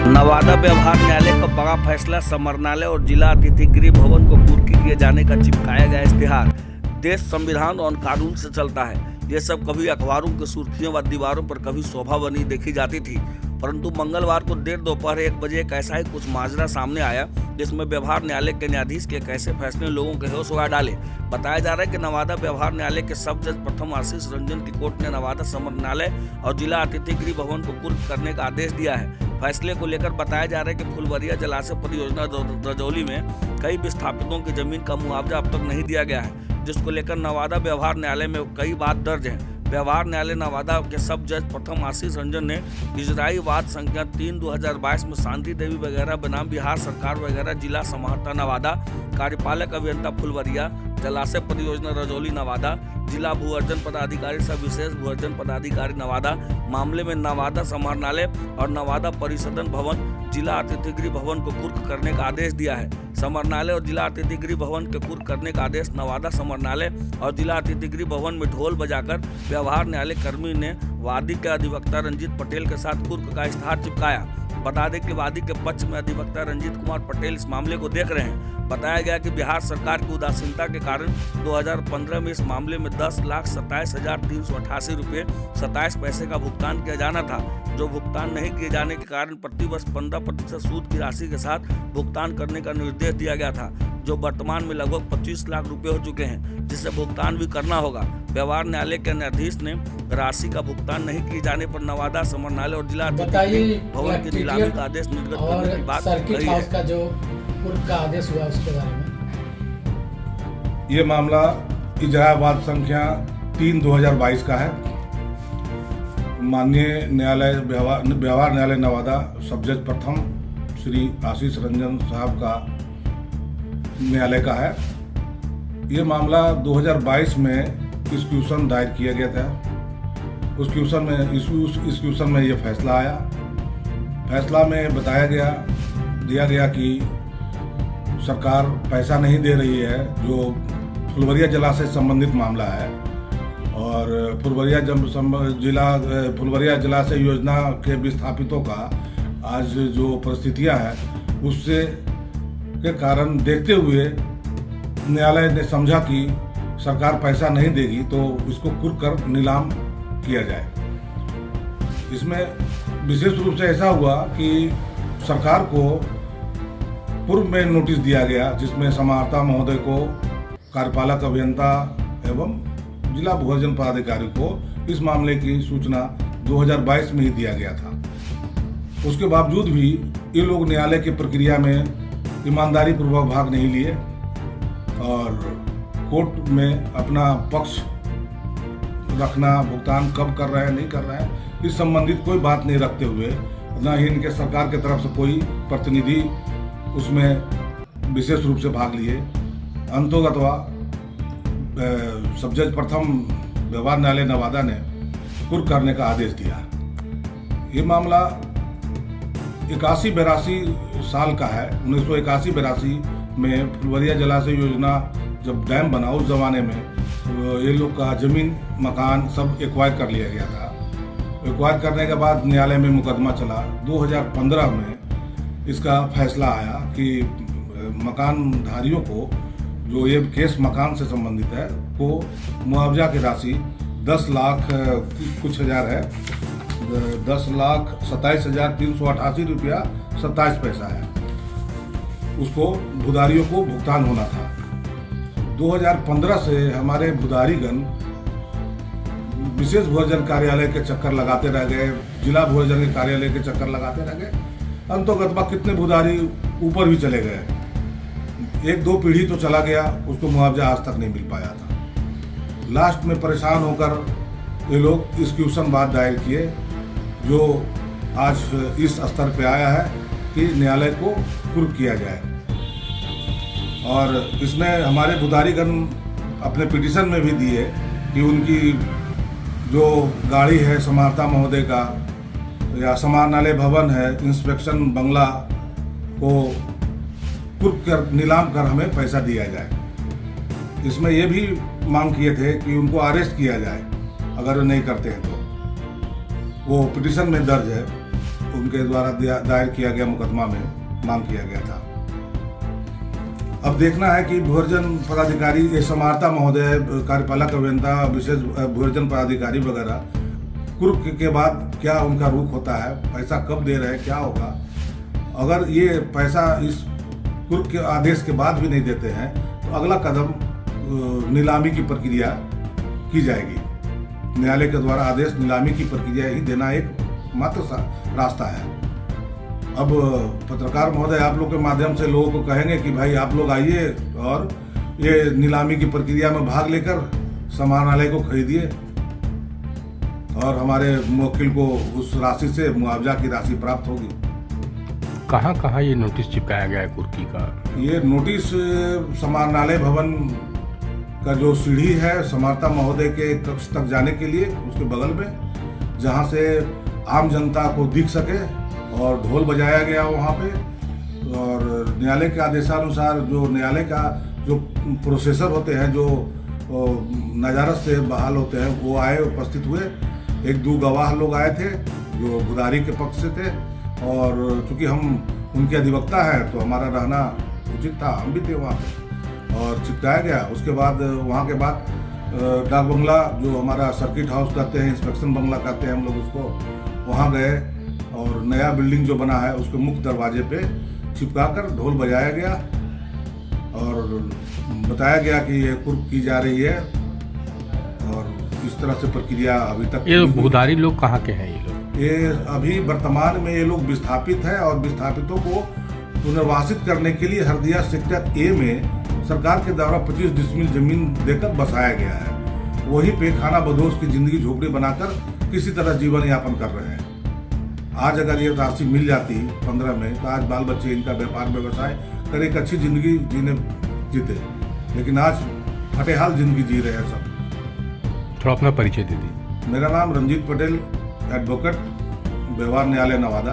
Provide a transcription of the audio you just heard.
नवादा व्यवहार न्यायालय का बड़ा फैसला। समरनालय और जिला अतिथि गृह भवन को कुर्की किए जाने का चिपकाया गया इश्तिहार। देश संविधान और कानून से चलता है। ये सब कभी अखबारों की सुर्खियों व दीवारों पर कभी शोभा बनी देखी जाती थी, परंतु मंगलवार को देर दोपहर 1 बजे एक ऐसा ही कुछ माजरा सामने आया जिसमें व्यवहार न्यायालय के न्यायाधीश के कैसे फैसले लोगों के होश उड़ा डाले। बताया जा रहा है कि नवादा व्यवहार न्यायालय के सब जज प्रथम आशीष रंजन की कोर्ट ने नवादा समरनालय और जिला अतिथि गृह भवन को कुर्क करने का आदेश दिया है। फैसले को लेकर बताया जा रहा है कि फुलवरिया जलाशय परियोजना रजौली में कई विस्थापितों की जमीन का मुआवजा अब तक नहीं दिया गया है, जिसको लेकर नवादा व्यवहार न्यायालय में कई बात दर्ज है। व्यवहार न्यायालय नवादा के सब जज प्रथम आशीष रंजन ने इजराई वाद संख्या 3/2022 में शांति देवी वगैरह बनाम बिहार सरकार वगैरह जिला समाहर्ता नवादा, कार्यपालक अभियंता फुलवरिया, जलाशय परियोजना रजौली नवादा, जिला भू अर्जन पदाधिकारी सब विशेष भू अर्जन पदाधिकारी नवादा मामले में नवादा समरनालय और नवादा परिसदन भवन जिला अतिथि गृह भवन को कुर्क करने का आदेश दिया है। समरनालय और जिला अतिथि गृह भवन के कुर्क करने का आदेश नवादा समरनालय और जिला अतिथि गृह भवन में ढोल बजाकर व्यवहार न्यायालय कर्मी ने वादी के अधिवक्ता रंजीत पटेल के साथ कुर्क का इश्तिहार चिपकाया। बता दें कि वादी के पक्ष में अधिवक्ता रंजीत कुमार पटेल इस मामले को देख रहे हैं। बताया गया कि बिहार सरकार की उदासीनता के कारण 2015 में इस मामले में 10,27,388 रुपये 27 पैसे का भुगतान किया जाना था, जो भुगतान नहीं किए जाने के कारण प्रतिवर्ष 15% सूद की राशि के साथ भुगतान करने का निर्देश दिया गया था, जो वर्तमान में लगभग 25 लाख रुपए हो चुके हैं, जिससे भुगतान भी करना होगा। व्यवहार न्यायालय के न्यायाधीश ने राशि का भुगतान नहीं किए जाने पर नवादा समरनालय और जिला भवन की नीलामी का आदेश निर्गत करने की बात कही है। का जो कुर्क का आदेश हुआ उसके बारे में ये मामला इजराई वाद संख्या 3/2022 का है। माननीय न्यायालय व्यवहार न्यायालय नवादा सब जज प्रथम श्री आशीष रंजन साहब का न्यायालय का है। ये मामला 2022 में एक्सक्यूशन दायर किया गया था। उस एक्सक्यूशन में ये फैसला आया। फैसला में दिया गया कि सरकार पैसा नहीं दे रही है, जो फुलवरिया जिला से संबंधित मामला है, और फुलवरिया जिला से योजना के विस्थापितों का आज जो परिस्थितियां हैं उससे के कारण देखते हुए न्यायालय ने समझा कि सरकार पैसा नहीं देगी तो इसको कुर्क कर नीलाम किया जाए। इसमें विशेष रूप से ऐसा हुआ कि सरकार को पूर्व में नोटिस दिया गया, जिसमें समाहर्ता महोदय को, कार्यपालक अभियंता एवं जिला भू अर्जन पदाधिकारी को इस मामले की सूचना 2022 में ही दिया गया था। उसके बावजूद भी ये लोग न्यायालय की प्रक्रिया में ईमानदारी पूर्वक भाग नहीं लिए और कोर्ट में अपना पक्ष रखना, भुगतान कब कर रहे हैं नहीं कर रहे हैं इस संबंधित कोई बात नहीं रखते हुए, न ही इनके सरकार की तरफ से कोई प्रतिनिधि उसमें विशेष रूप से भाग लिए। अंतोगतवा सब जज प्रथम व्यवहार न्यायालय नवादा ने कुर्क करने का आदेश दिया। ये मामला 81-82 साल का है। 1981-82 में फुलवरिया जलाशय योजना जब डैम बना, उस जमाने में ये लोग का जमीन मकान सब एक्वायर कर लिया गया था। एक्वायर करने के बाद न्यायालय में मुकदमा चला। 2015 में इसका फैसला आया कि मकानधारियों को, जो ये केस मकान से संबंधित है, को मुआवजा की राशि 10 लाख कुछ हजार है, 10,27,388 रुपया 27 पैसा है, उसको भूधारियों को भुगतान होना था। 2015 से हमारे भूधारीगण विशेष भू अर्जन कार्यालय के चक्कर लगाते रह गए, जिला भू अर्जन के कार्यालय के चक्कर लगाते रह गए। अंतोगतवा कितने भूधारी ऊपर भी चले गए, 1-2 पीढ़ी तो चला गया, उसको मुआवजा आज तक नहीं मिल पाया था। लास्ट में परेशान होकर ये लोग एक्सक्यूशन बाद दायर किए, जो आज इस स्तर पे आया है कि न्यायालय को कुर्क किया जाए। और इसमें हमारे भूधारीगण अपने पिटीशन में भी दिए कि उनकी जो गाड़ी है समाहर्ता महोदय का या समाहरणालय भवन है, इंस्पेक्शन बंगला को कुर्क कर नीलाम कर हमें पैसा दिया जाए। इसमें ये भी मांग किए थे कि उनको अरेस्ट किया जाए अगर वो नहीं करते हैं तो। वो पिटीशन में दर्ज है। उनके द्वारा दायर किया गया मुकदमा में मांग किया गया था। अब देखना है कि भूअर्जन पदाधिकारी समाहर्ता महोदय, कार्यपालक अभियंता, विशेष भूअर्जन पदाधिकारी वगैरह कुर्क के बाद क्या उनका रुख होता है, पैसा कब दे रहे हैं, क्या होगा। अगर ये पैसा इस कुर्क के आदेश के बाद भी नहीं देते हैं तो अगला कदम नीलामी की प्रक्रिया की जाएगी। न्यायालय के द्वारा आदेश नीलामी की प्रक्रिया ही देना एक मात्र रास्ता है। अब पत्रकार महोदय आप लोग के माध्यम से लोगों को कहेंगे कि भाई आप लोग आइए और ये नीलामी की प्रक्रिया में भाग लेकर समाहरणालय को खरीदिए और हमारे मुवक्किल को उस राशि से मुआवजा की राशि प्राप्त होगी। कहाँ कहाँ ये नोटिस चिपकाया गया है कुर्की का? ये नोटिस समाहरणालय भवन का जो सीढ़ी है समाहर्ता महोदय के कक्ष तक जाने के लिए, उसके बगल में, जहाँ से आम जनता को दिख सके, और ढोल बजाया गया वहाँ पे। और न्यायालय के आदेशानुसार जो न्यायालय का जो प्रोसेसर होते हैं, जो नजारत से बहाल होते हैं, वो आए, उपस्थित हुए। एक दो गवाह लोग आए थे जो बुधारी के पक्ष से थे, और चूंकि हम उनके अधिवक्ता हैं तो हमारा रहना उचित था, हम भी थे वहाँ पे, और चिपकाया गया। उसके बाद वहाँ के बाद डाक बंगला, जो हमारा सर्किट हाउस कहते हैं, इंस्पेक्शन बंगला कहते हैं हम लोग उसको, वहाँ गए और नया बिल्डिंग जो बना है उसके मुख्य दरवाजे पे चिपका कर ढोल बजाया गया और बताया गया कि ये कुर्क की जा रही है। और इस तरह से प्रक्रिया अभी तक। ये भूधारी लोग कहाँ के हैं? ये लोग ये अभी वर्तमान में ये लोग विस्थापित है, और विस्थापितों को पुनर्वासित करने के लिए हरदिया सेक्टर ए में सरकार के द्वारा 25 डिसमिल जमीन देकर बसाया गया है। वहीं पे खाना बदोश की जिंदगी झोपड़ी बनाकर किसी तरह जीवन यापन कर रहे हैं। आज अगर ये राशि मिल जाती 15 में तो आज बाल बच्चे इनका व्यापार व्यवसाय कर एक अच्छी जिंदगी जीते, लेकिन आज फटेहाल जिंदगी जी रहे हैं सब। थोड़ा अपना परिचय दे दीजिए। मेरा नाम रंजीत पटेल, एडवोकेट, व्यवहार न्यायालय नवादा।